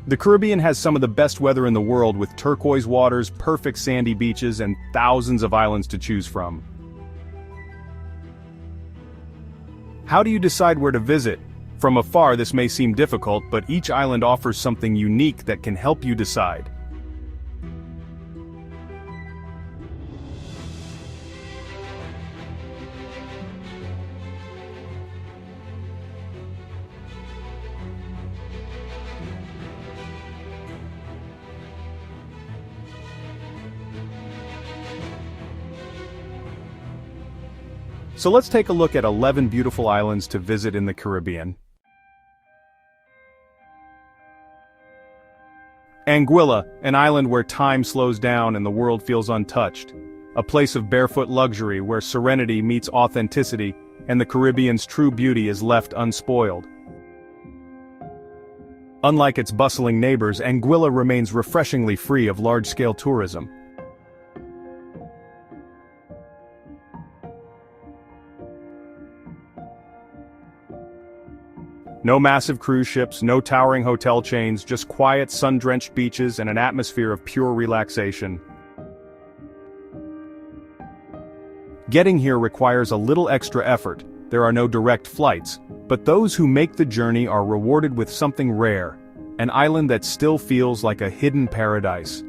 The Caribbean has some of the best weather in the world with turquoise waters, perfect sandy beaches, and thousands of islands to choose from. How do you decide where to visit? From afar this may seem difficult, but each island offers something unique that can help you decide. So let's take a look at 11 beautiful islands to visit in the Caribbean. Anguilla, an island where time slows down and the world feels untouched. A place of barefoot luxury where serenity meets authenticity and the Caribbean's true beauty is left unspoiled. Unlike its bustling neighbors, Anguilla remains refreshingly free of large-scale tourism. No massive cruise ships, no towering hotel chains, just quiet, sun-drenched beaches and an atmosphere of pure relaxation. Getting here requires a little extra effort. There are no direct flights, but those who make the journey are rewarded with something rare, an island that still feels like a hidden paradise.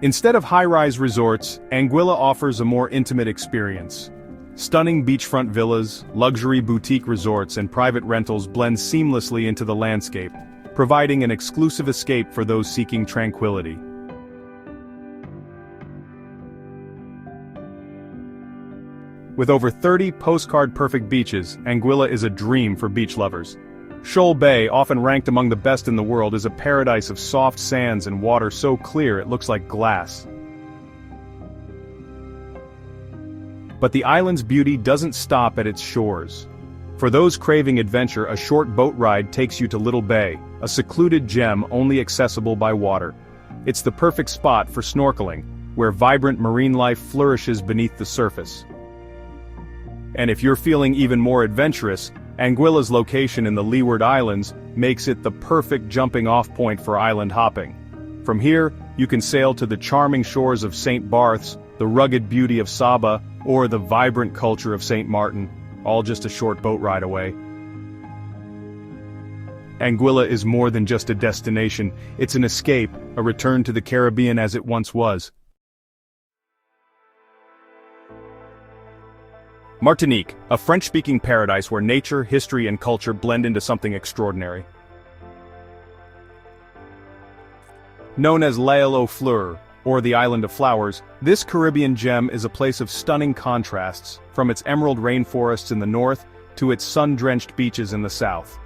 Instead of high-rise resorts, Anguilla offers a more intimate experience. Stunning beachfront villas, luxury boutique resorts and private rentals blend seamlessly into the landscape, providing an exclusive escape for those seeking tranquility. With over 30 postcard-perfect beaches, Anguilla is a dream for beach lovers. Shoal Bay, often ranked among the best in the world, is a paradise of soft sands and water so clear it looks like glass. But the island's beauty doesn't stop at its shores. For those craving adventure, a short boat ride takes you to Little Bay, a secluded gem only accessible by water. It's the perfect spot for snorkeling, where vibrant marine life flourishes beneath the surface. And if you're feeling even more adventurous, Anguilla's location in the Leeward Islands makes it the perfect jumping-off point for island hopping. From here, you can sail to the charming shores of St. Barth's, the rugged beauty of Saba, or the vibrant culture of St. Martin, all just a short boat ride away. Anguilla is more than just a destination, it's an escape, a return to the Caribbean as it once was. Martinique, a French-speaking paradise where nature, history and culture blend into something extraordinary. Known as l'Île aux Fleurs, or the Island of Flowers, this Caribbean gem is a place of stunning contrasts, from its emerald rainforests in the north to its sun-drenched beaches in the south.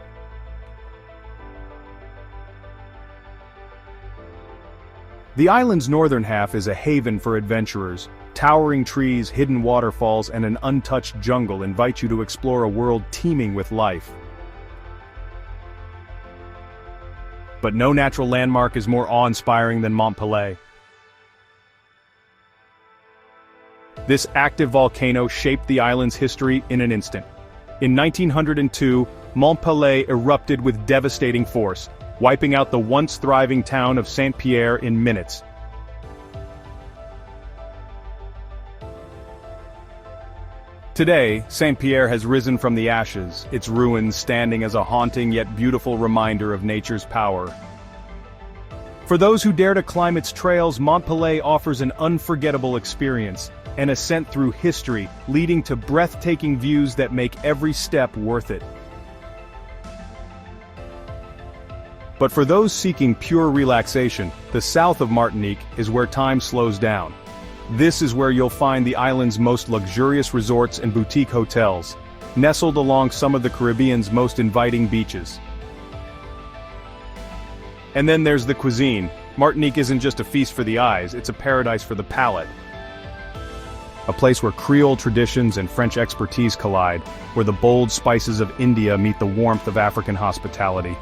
The island's northern half is a haven for adventurers. Towering trees, hidden waterfalls, and an untouched jungle invite you to explore a world teeming with life. But no natural landmark is more awe-inspiring than Mont Pelée. This active volcano shaped the island's history in an instant. In 1902, Mont Pelée erupted with devastating force, wiping out the once thriving town of Saint-Pierre in minutes. Today, Saint-Pierre has risen from the ashes, its ruins standing as a haunting yet beautiful reminder of nature's power. For those who dare to climb its trails, Mont Pelée offers an unforgettable experience, an ascent through history, leading to breathtaking views that make every step worth it. But for those seeking pure relaxation, the south of Martinique is where time slows down. This is where you'll find the island's most luxurious resorts and boutique hotels, nestled along some of the Caribbean's most inviting beaches. And then there's the cuisine. Martinique isn't just a feast for the eyes, it's a paradise for the palate. A place where Creole traditions and French expertise collide, where the bold spices of India meet the warmth of African hospitality.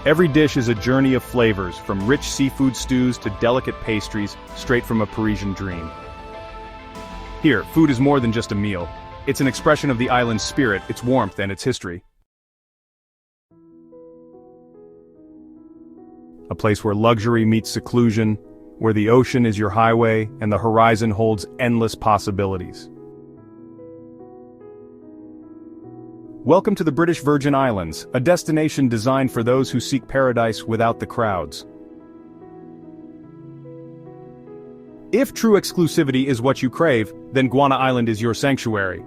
Every dish is a journey of flavors, from rich seafood stews to delicate pastries, straight from a Parisian dream. Here, food is more than just a meal. It's an expression of the island's spirit, its warmth, and its history. a place where luxury meets seclusion, where the ocean is your highway and the horizon holds endless possibilities. Welcome to the British Virgin Islands, a destination designed for those who seek paradise without the crowds. If true exclusivity is what you crave, then Guana Island is your sanctuary.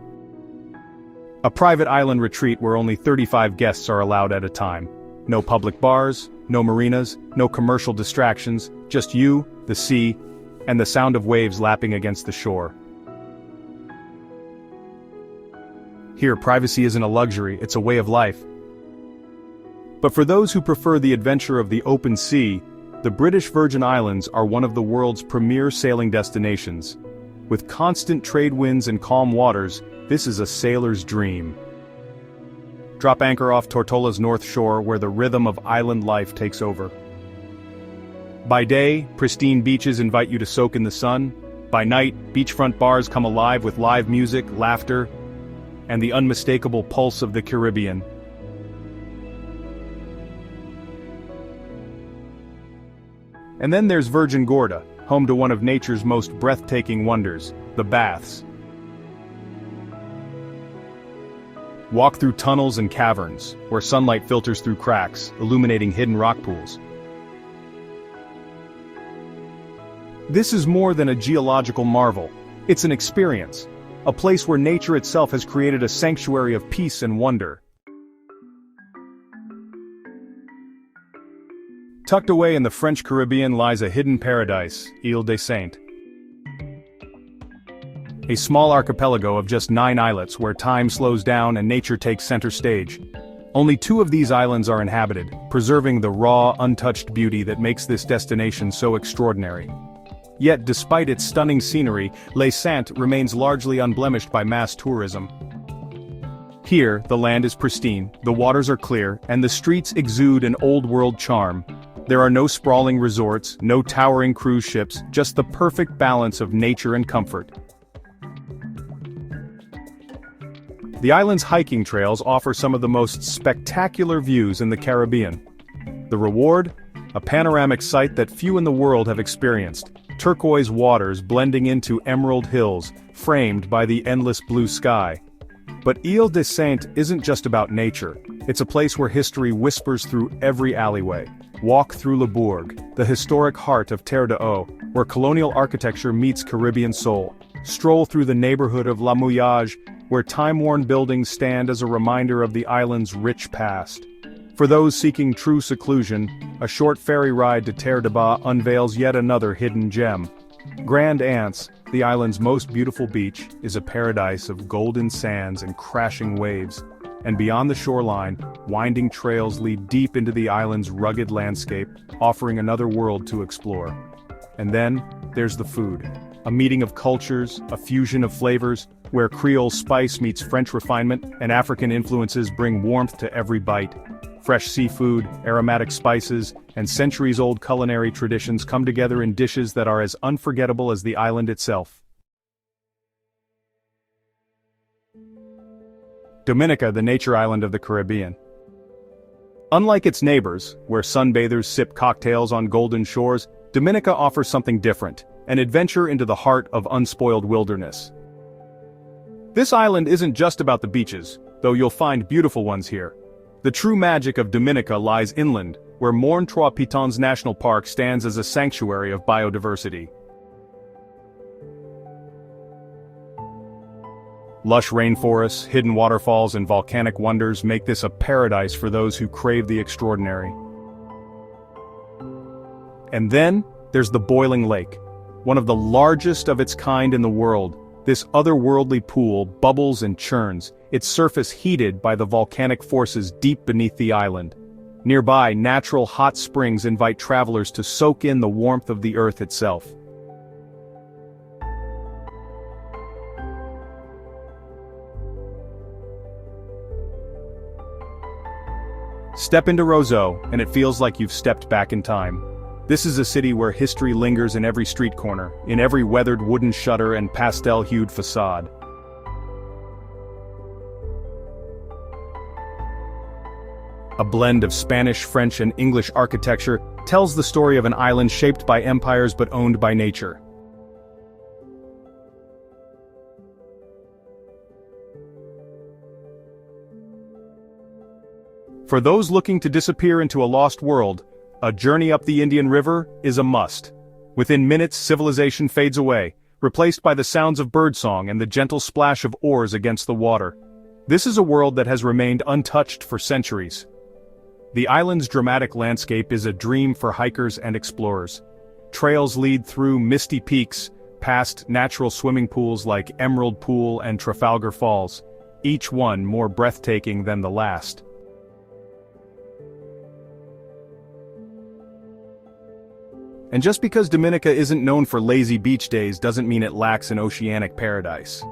A private island retreat where only 35 guests are allowed at a time. No public bars, no marinas, no commercial distractions, just you, the sea, and the sound of waves lapping against the shore. Here, privacy isn't a luxury, it's a way of life. But for those who prefer the adventure of the open sea, the British Virgin Islands are one of the world's premier sailing destinations. With constant trade winds and calm waters, this is a sailor's dream. Drop anchor off Tortola's north shore where the rhythm of island life takes over. By day, pristine beaches invite you to soak in the sun. By night, beachfront bars come alive with live music, laughter, and the unmistakable pulse of the Caribbean. And then there's Virgin Gorda, home to one of nature's most breathtaking wonders, the baths. Walk through tunnels and caverns, where sunlight filters through cracks, illuminating hidden rock pools. This is more than a geological marvel. It's an experience. A place where nature itself has created a sanctuary of peace and wonder. Tucked away in the French Caribbean lies a hidden paradise, Iles Des Saintes. A small archipelago of just 9 islets where time slows down and nature takes center stage. Only 2 of these islands are inhabited, preserving the raw, untouched beauty that makes this destination so extraordinary. Yet despite its stunning scenery, Les Saintes remains largely unblemished by mass tourism. Here, the land is pristine, the waters are clear, and the streets exude an old-world charm. There are no sprawling resorts, no towering cruise ships, just the perfect balance of nature and comfort. The island's hiking trails offer some of the most spectacular views in the Caribbean. The reward? A panoramic sight that few in the world have experienced. Turquoise waters blending into emerald hills, framed by the endless blue sky. But Iles Des Saintes isn't just about nature. It's a place where history whispers through every alleyway. Walk through Le Bourg, the historic heart of Terre de Haut, where colonial architecture meets Caribbean soul. Stroll through the neighborhood of La Mouillage, where time-worn buildings stand as a reminder of the island's rich past. For those seeking true seclusion, a short ferry ride to Terre de Haut unveils yet another hidden gem. Grand Anse, the island's most beautiful beach, is a paradise of golden sands and crashing waves. And beyond the shoreline, winding trails lead deep into the island's rugged landscape, offering another world to explore. And then, there's the food. A meeting of cultures, a fusion of flavors, where Creole spice meets French refinement, and African influences bring warmth to every bite. Fresh seafood, aromatic spices, and centuries-old culinary traditions come together in dishes that are as unforgettable as the island itself. Dominica, the nature island of the Caribbean. Unlike its neighbors, where sunbathers sip cocktails on golden shores, Dominica offers something different, an adventure into the heart of unspoiled wilderness. This island isn't just about the beaches, though you'll find beautiful ones here. The true magic of Dominica lies inland, where Morne Trois Pitons National Park stands as a sanctuary of biodiversity. Lush rainforests, hidden waterfalls, and volcanic wonders make this a paradise for those who crave the extraordinary. And then, there's the Boiling Lake, one of the largest of its kind in the world. This otherworldly pool bubbles and churns, its surface heated by the volcanic forces deep beneath the island. Nearby, natural hot springs invite travelers to soak in the warmth of the earth itself. Step into Roseau, and it feels like you've stepped back in time. This is a city where history lingers in every street corner, in every weathered wooden shutter and pastel-hued facade. A blend of Spanish, French, and English architecture, tells the story of an island shaped by empires but owned by nature. For those looking to disappear into a lost world, a journey up the Indian River is a must. Within minutes, civilization fades away, replaced by the sounds of birdsong and the gentle splash of oars against the water. This is a world that has remained untouched for centuries. The island's dramatic landscape is a dream for hikers and explorers. Trails lead through misty peaks, past natural swimming pools like Emerald Pool and Trafalgar Falls, each one more breathtaking than the last. And just because Dominica isn't known for lazy beach days doesn't mean it lacks an oceanic paradise.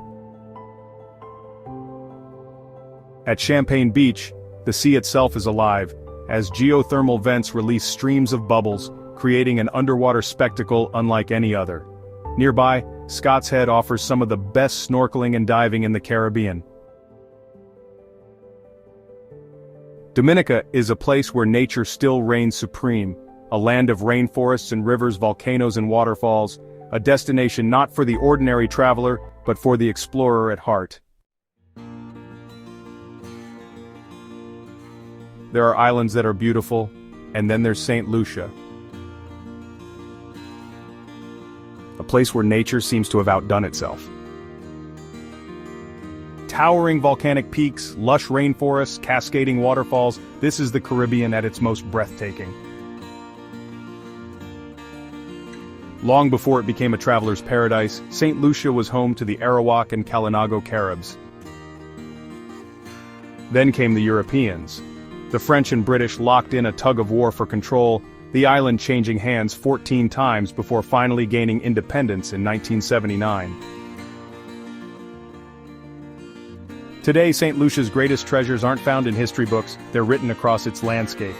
At Champagne Beach, the sea itself is alive, as geothermal vents release streams of bubbles, creating an underwater spectacle unlike any other. Nearby, Scott's Head offers some of the best snorkeling and diving in the Caribbean. Dominica is a place where nature still reigns supreme, a land of rainforests and rivers, volcanoes and waterfalls, a destination not for the ordinary traveler, but for the explorer at heart. There are islands that are beautiful, and then there's St. Lucia. A place where nature seems to have outdone itself. Towering volcanic peaks, lush rainforests, cascading waterfalls, this is the Caribbean at its most breathtaking. Long before it became a traveler's paradise, St. Lucia was home to the Arawak and Kalinago Caribs. Then came the Europeans. The French and British locked in a tug-of-war for control, the island changing hands 14 times before finally gaining independence in 1979. Today, St. Lucia's greatest treasures aren't found in history books, they're written across its landscape.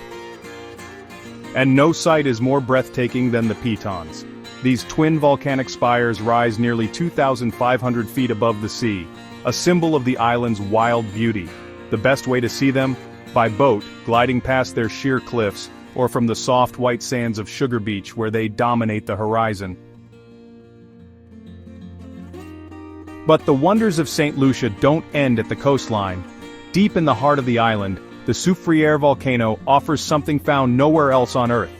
And no sight is more breathtaking than the Pitons. These twin volcanic spires rise nearly 2,500 feet above the sea, a symbol of the island's wild beauty. The best way to see them? By boat, gliding past their sheer cliffs, or from the soft white sands of Sugar Beach where they dominate the horizon. But the wonders of St. Lucia don't end at the coastline. Deep in the heart of the island, the Soufriere volcano offers something found nowhere else on Earth: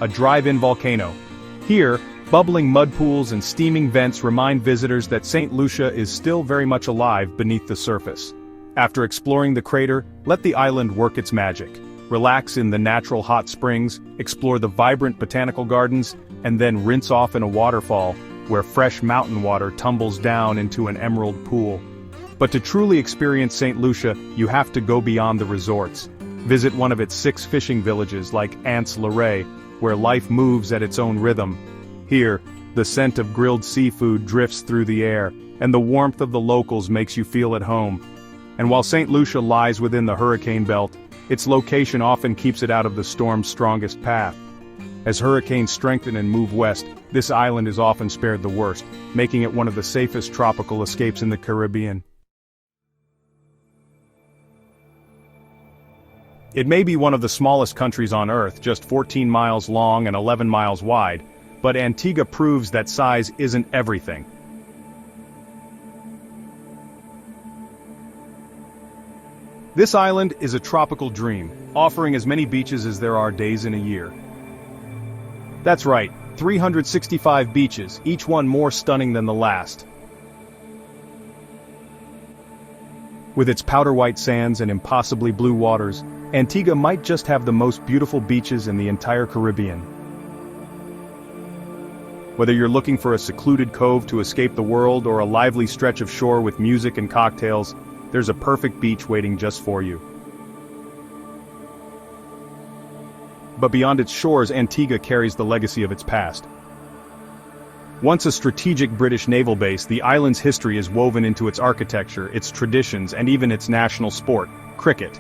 a drive-in volcano. Here, bubbling mud pools and steaming vents remind visitors that St. Lucia is still very much alive beneath the surface. After exploring the crater, let the island work its magic. Relax in the natural hot springs, explore the vibrant botanical gardens, and then rinse off in a waterfall, where fresh mountain water tumbles down into an emerald pool. But to truly experience St. Lucia, you have to go beyond the resorts. Visit one of its 6 fishing villages like Anse Larrey, where life moves at its own rhythm. Here, the scent of grilled seafood drifts through the air, and the warmth of the locals makes you feel at home. And while St. Lucia lies within the hurricane belt, its location often keeps it out of the storm's strongest path. As hurricanes strengthen and move west, this island is often spared the worst, making it one of the safest tropical escapes in the Caribbean. It may be one of the smallest countries on Earth, just 14 miles long and 11 miles wide, but Antigua proves that size isn't everything. This island is a tropical dream, offering as many beaches as there are days in a year. That's right, 365 beaches, each one more stunning than the last. With its powder white sands and impossibly blue waters, Antigua might just have the most beautiful beaches in the entire Caribbean. Whether you're looking for a secluded cove to escape the world or a lively stretch of shore with music and cocktails, there's a perfect beach waiting just for you. But beyond its shores, Antigua carries the legacy of its past. Once a strategic British naval base, the island's history is woven into its architecture, its traditions, and even its national sport, cricket.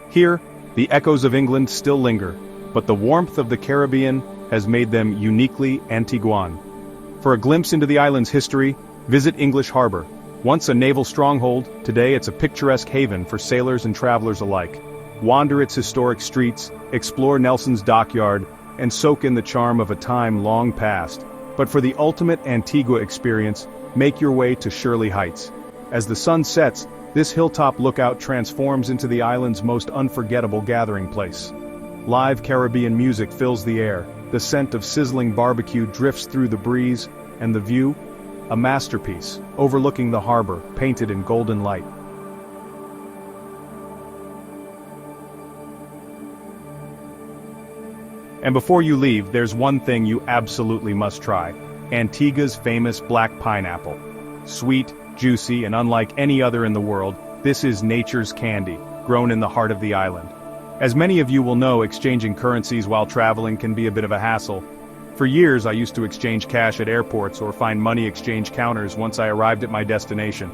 Here, the echoes of England still linger, but the warmth of the Caribbean has made them uniquely Antiguan. For a glimpse into the island's history, visit English Harbor. Once a naval stronghold, today it's a picturesque haven for sailors and travelers alike. Wander its historic streets, explore Nelson's dockyard, and soak in the charm of a time long past. But for the ultimate Antigua experience, make your way to Shirley Heights. As the sun sets, this hilltop lookout transforms into the island's most unforgettable gathering place. Live Caribbean music fills the air, the scent of sizzling barbecue drifts through the breeze, and the view? A masterpiece, overlooking the harbor, painted in golden light. And before you leave, there's one thing you absolutely must try: Antigua's famous black pineapple. Sweet, juicy, and unlike any other in the world, this is nature's candy, grown in the heart of the island. As many of you will know, exchanging currencies while traveling can be a bit of a hassle. For years I used to exchange cash at airports or find money exchange counters once I arrived at my destination.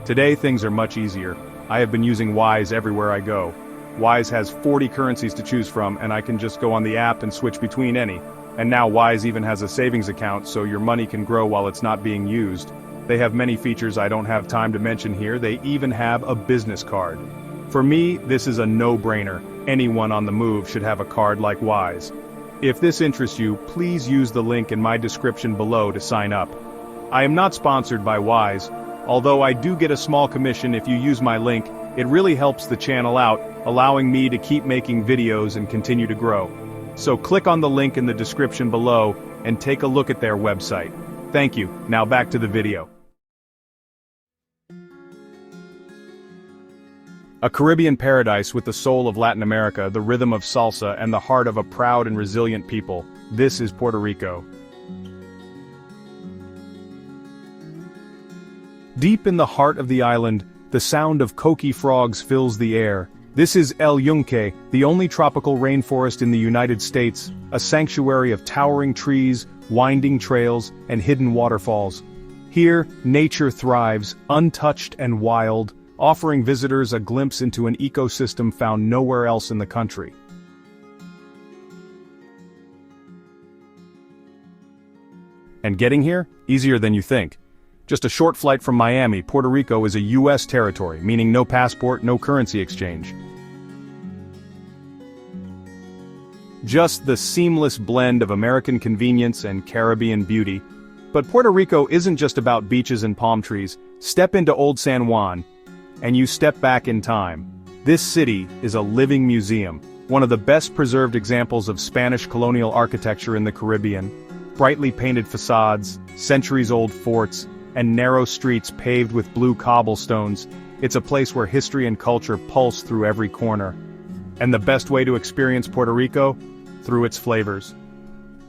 Today things are much easier. I have been using Wise everywhere I go. Wise has 40 currencies to choose from, and I can just go on the app and switch between any. And now Wise even has a savings account, so your money can grow while it's not being used. They have many features I don't have time to mention here. They even have a business card. For me, this is a no-brainer. Anyone on the move should have a card like Wise. If this interests you, please use the link in my description below to sign up. I am not sponsored by Wise, although I do get a small commission if you use my link. It really helps the channel out, allowing me to keep making videos and continue to grow. So click on the link in the description below and take a look at their website. Thank you. Now back to the video. A Caribbean paradise with the soul of Latin America, the rhythm of salsa, and the heart of a proud and resilient people. This is Puerto Rico. Deep in the heart of the island, the sound of coqui frogs fills the air. This is El Yunque, the only tropical rainforest in the United States, a sanctuary of towering trees, winding trails, and hidden waterfalls. Here, nature thrives, untouched and wild, offering visitors a glimpse into an ecosystem found nowhere else in the country. And getting here? Easier than you think. Just a short flight from Miami, Puerto Rico is a U.S. territory, meaning no passport, no currency exchange. Just the seamless blend of American convenience and Caribbean beauty. But Puerto Rico isn't just about beaches and palm trees. Step into Old San Juan, and you step back in time. This city is a living museum, one of the best preserved examples of Spanish colonial architecture in the Caribbean. Brightly painted facades, centuries-old forts, and narrow streets paved with blue cobblestones. It's a place where history and culture pulse through every corner. And the best way to experience Puerto Rico? Through its flavors.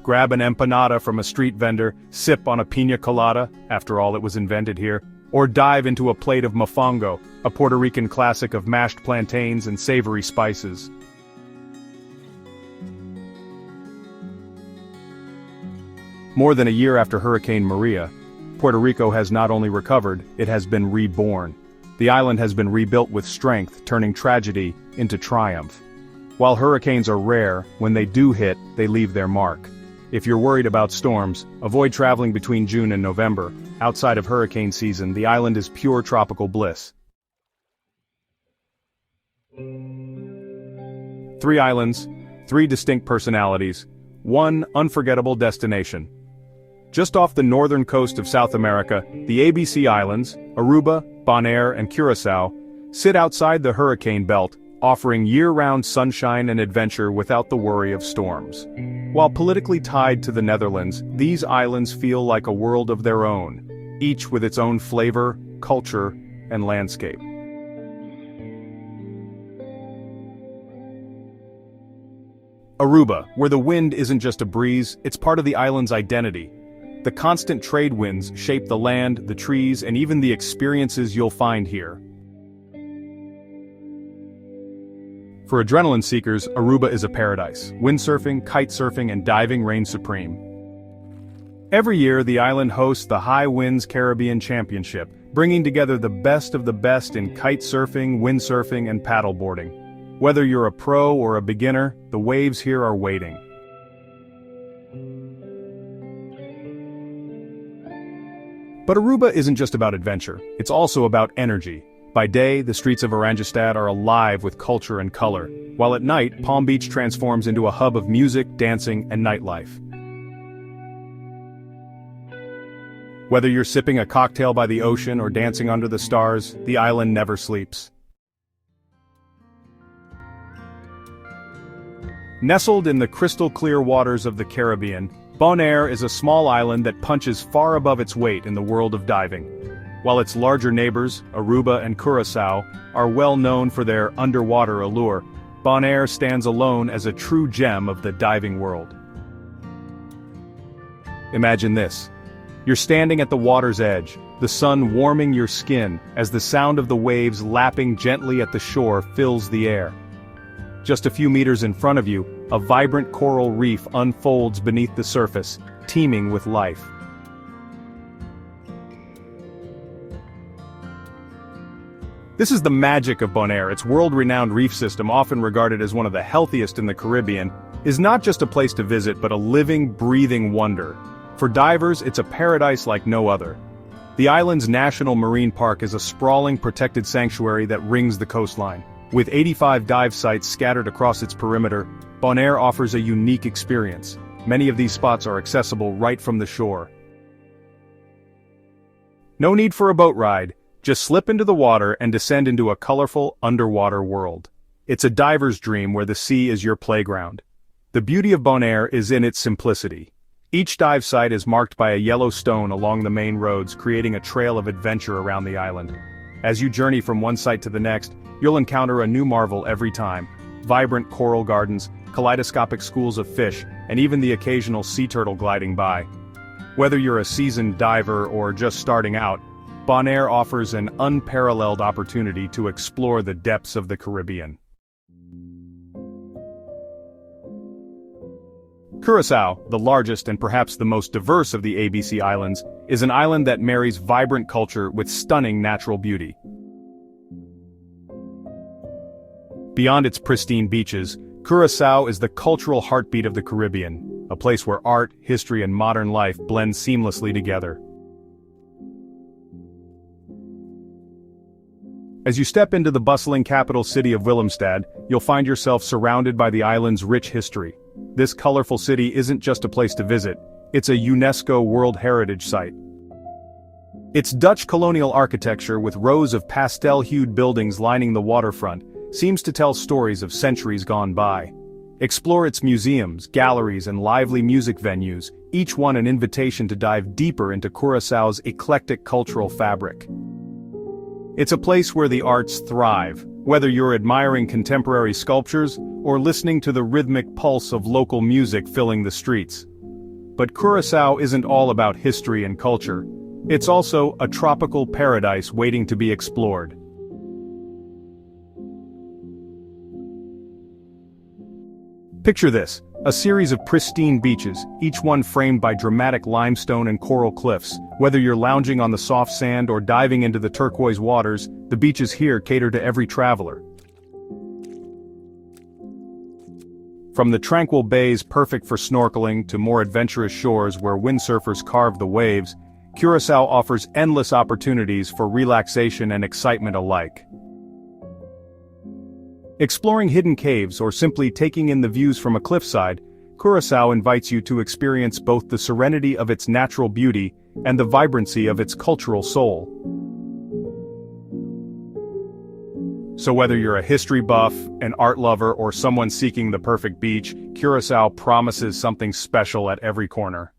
Grab an empanada from a street vendor, sip on a piña colada, after all it was invented here, or dive into a plate of mofongo, a Puerto Rican classic of mashed plantains and savory spices. More than a year after Hurricane Maria, Puerto Rico has not only recovered, it has been reborn. The island has been rebuilt with strength, turning tragedy into triumph. While hurricanes are rare, when they do hit, they leave their mark. If you're worried about storms, avoid traveling between June and November. Outside of hurricane season, the island is pure tropical bliss. 3 islands, 3 distinct personalities, 1 unforgettable destination. Just off the northern coast of South America, the ABC Islands, Aruba, Bonaire, and Curacao, sit outside the hurricane belt, offering year-round sunshine and adventure without the worry of storms. While politically tied to the Netherlands, these islands feel like a world of their own, each with its own flavor, culture, and landscape. Aruba, where the wind isn't just a breeze, it's part of the island's identity. The constant trade winds shape the land, the trees, and even the experiences you'll find here. For adrenaline seekers, Aruba is a paradise. Windsurfing, kitesurfing, and diving reign supreme. Every year, the island hosts the High Winds Caribbean Championship, bringing together the best of the best in kitesurfing, windsurfing, and paddleboarding. Whether you're a pro or a beginner, the waves here are waiting. But Aruba isn't just about adventure, it's also about energy. By day, the streets of Oranjestad are alive with culture and color, while at night, Palm Beach transforms into a hub of music, dancing, and nightlife. Whether you're sipping a cocktail by the ocean or dancing under the stars, the island never sleeps. Nestled in the crystal-clear waters of the Caribbean, Bonaire is a small island that punches far above its weight in the world of diving. While its larger neighbors, Aruba and Curacao, are well known for their underwater allure, Bonaire stands alone as a true gem of the diving world. Imagine this. You're standing at the water's edge, the sun warming your skin as the sound of the waves lapping gently at the shore fills the air. Just a few meters in front of you, a vibrant coral reef unfolds beneath the surface, teeming with life. This is the magic of Bonaire. Its world-renowned reef system, often regarded as one of the healthiest in the Caribbean, is not just a place to visit but a living, breathing wonder. For divers, it's a paradise like no other. The island's National Marine Park is a sprawling protected sanctuary that rings the coastline. With 85 dive sites scattered across its perimeter, Bonaire offers a unique experience. Many of these spots are accessible right from the shore. No need for a boat ride, just slip into the water and descend into a colorful, underwater world. It's a diver's dream where the sea is your playground. The beauty of Bonaire is in its simplicity. Each dive site is marked by a yellow stone along the main roads, creating a trail of adventure around the island. As you journey from one site to the next, you'll encounter a new marvel every time. Vibrant coral gardens, kaleidoscopic schools of fish, and even the occasional sea turtle gliding by. Whether you're a seasoned diver or just starting out, Bonaire offers an unparalleled opportunity to explore the depths of the Caribbean. Curacao, the largest and perhaps the most diverse of the ABC Islands, is an island that marries vibrant culture with stunning natural beauty. Beyond its pristine beaches, Curacao is the cultural heartbeat of the Caribbean, a place where art, history, and modern life blend seamlessly together. As you step into the bustling capital city of Willemstad, you'll find yourself surrounded by the island's rich history. This colorful city isn't just a place to visit, it's a UNESCO World Heritage Site. Its Dutch colonial architecture with rows of pastel-hued buildings lining the waterfront seems to tell stories of centuries gone by. Explore its museums, galleries, and lively music venues, each one an invitation to dive deeper into Curaçao's eclectic cultural fabric. It's a place where the arts thrive, whether you're admiring contemporary sculptures or listening to the rhythmic pulse of local music filling the streets. But Curaçao isn't all about history and culture. It's also a tropical paradise waiting to be explored. Picture this, a series of pristine beaches, each one framed by dramatic limestone and coral cliffs. Whether you're lounging on the soft sand or diving into the turquoise waters, the beaches here cater to every traveler. From the tranquil bays perfect for snorkeling to more adventurous shores where windsurfers carve the waves, Curaçao offers endless opportunities for relaxation and excitement alike. Exploring hidden caves or simply taking in the views from a cliffside, Curaçao invites you to experience both the serenity of its natural beauty and the vibrancy of its cultural soul. So whether you're a history buff, an art lover, or someone seeking the perfect beach, Curaçao promises something special at every corner.